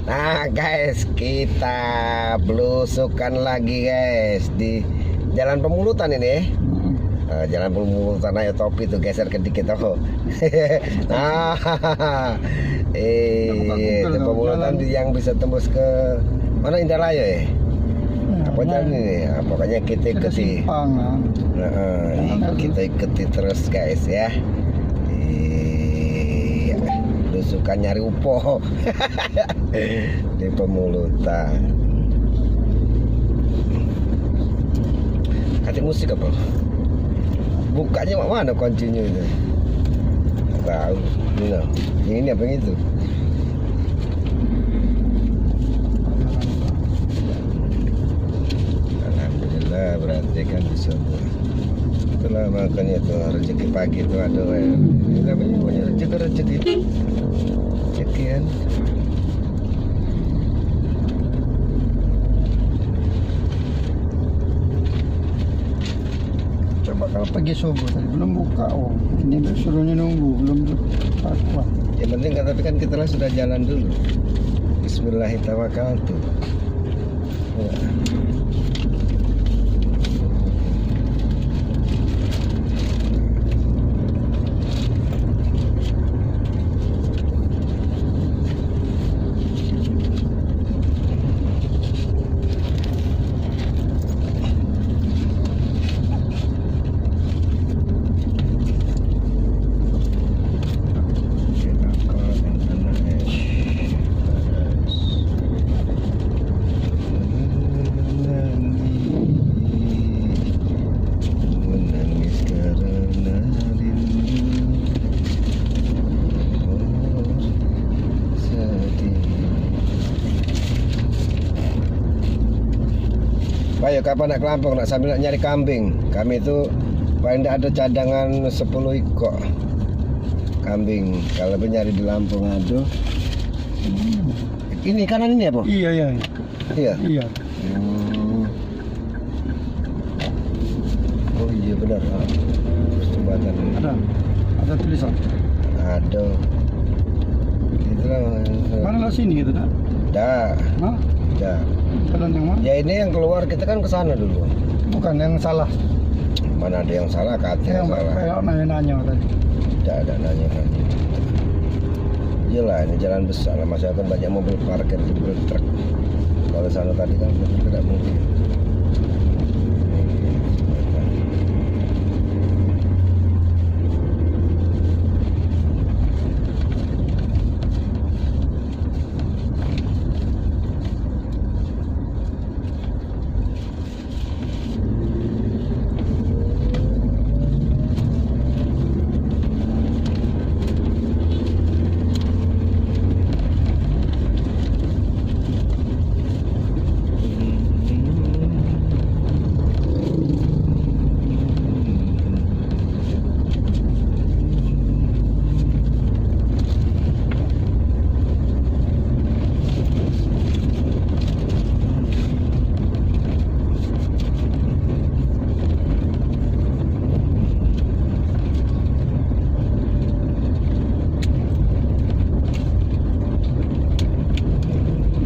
Nah guys, kita belusukan lagi guys di Jalan Pemulutan ini. Jalan Pemulutan, ayo topi tuh geser ke dikit oh. Nah, itu Pemulutan yang bisa tembus ke mana, Indralaya ya? Apa jalan ini? Pokoknya kita ikuti. Kita ikuti terus guys ya. Belusukan nyari upo di Pemulutan. Kasih musik apa? Bukanya mana kuncinya itu? Tahu. Ini apa yang itu? Alhamdulillah berarti kan bisa. Itulah makanya tuh rezeki pagi itu ada. Ini namanya punya rezeki kan. Coba kalau pagi subuh tadi belum buka, ini suruhnya nunggu belum buka. Yang penting tapi kan kita lah sudah jalan dulu. Bismillahirrahmanirrahim. Ya. Ayo kapan nak ke Lampung nak sambil nak nyari kambing. Kami itu paling tidak ada cadangan 10 ekor kambing. Kalau nyari di Lampung aduh. Ini kanan ini apa? Iya. Oh iya benar. Jembatan. Ada tulisan. Ada. Itulah. Mana lah sini gitu dah? Dah. Hah? Dah. Jalan yang mana? Ya ini yang keluar kita kan ke sana dulu. Bukan yang salah. Mana ada yang salah, katanya yang salah. Kayak nanya tadi. Tidak ada nanya. Iyalah ini jalan besar, masih akan banyak mobil parkir, mobil truk. Kalau sana tadi kan tidak mungkin.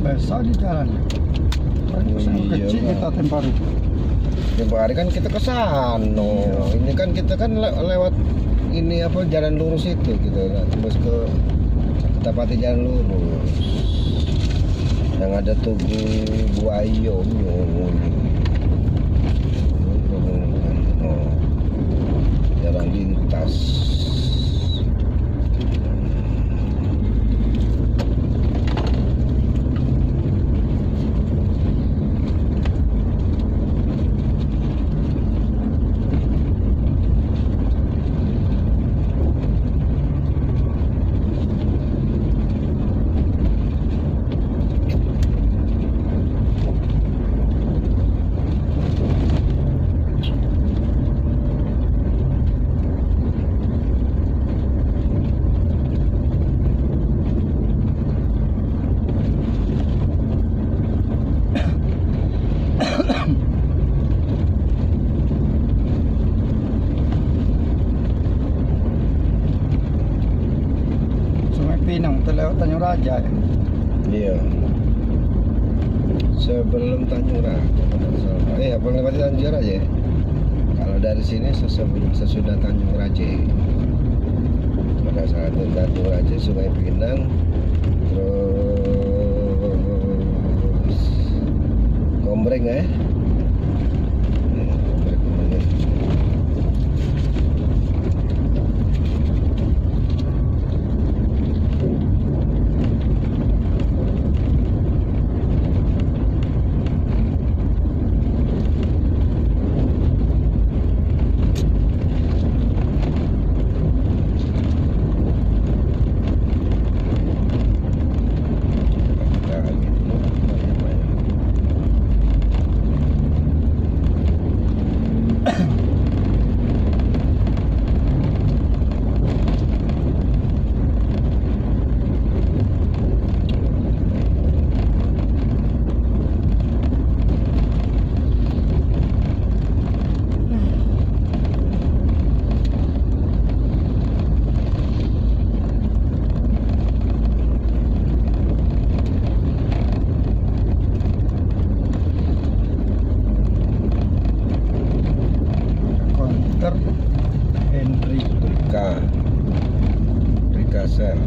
Besar di jalan. Kecil kita tempo hari. Tempo hari kan kita ke sana. Ini kan kita kan lewat ini apa jalan lurus itu gitu. Terus ke tepatnya jalan lurus. Yang ada Tugu Buayo. Jalan lintas. Pinang, terlewat Tanjung Raja. Iya. Sebelum Tanjung Raja. Apa lewat Tanjung Raja? Ya? Kalau dari sini sesudah Tanjung Raja. Pada saat Tanjung Raja, Sungai Pinang, terus Gombreng ya. Rika Sel.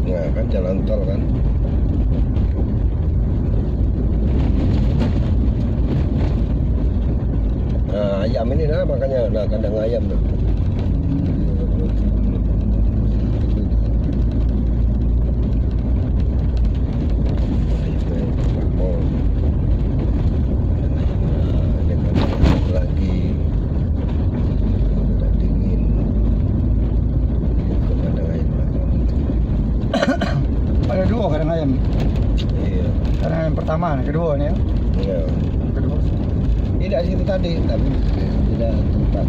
Nah kan jalan tol kan. Nah, ayam ini nah makanya kandang ayam nah. Lagi udah dingin ke kandang ayam. Ada dua kandang ayam. Iya. Kandang ayam pertama, kedua nih ya. Iya. Kedua. Tidak situ tadi, tapi tidak tempat.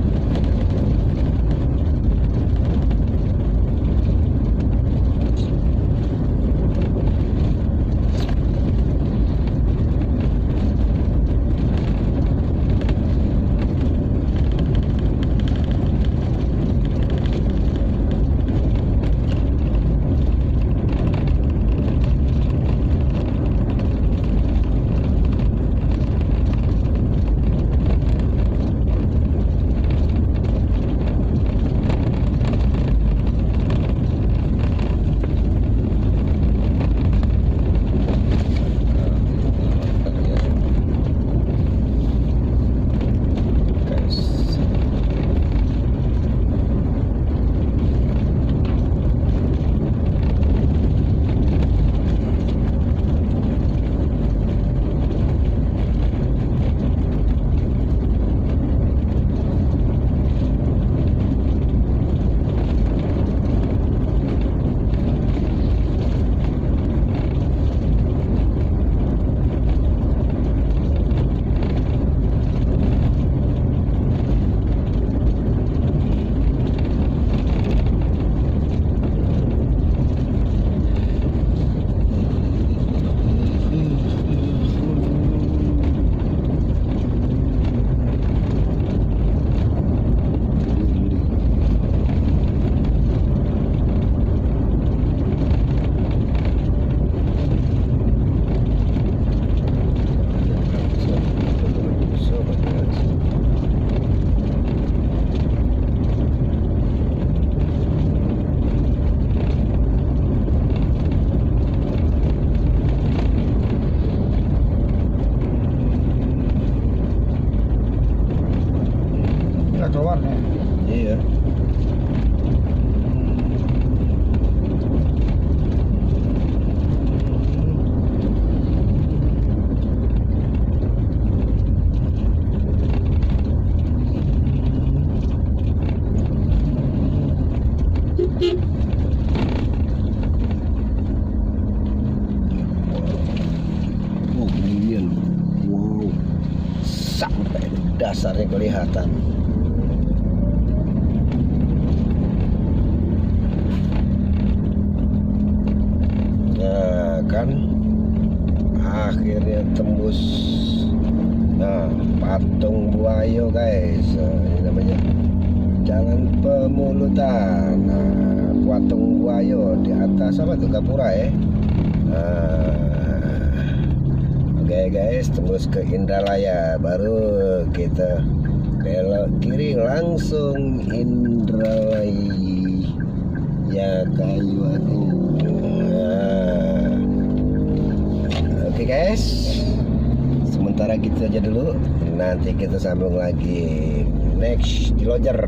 Keluar nih. Iya. Wow, sampai dasarnya kelihatan. patung buaya guys. Ini namanya Jalan Pemulutan. Nah, patung buaya di atas apa tuh, Gapura ya. Oke guys, tembus ke Indralaya, baru kita belok kiri langsung Indralaya Kayuwatu. Oke guys, sementara gitu aja dulu, nanti kita sambung lagi next di Lojer.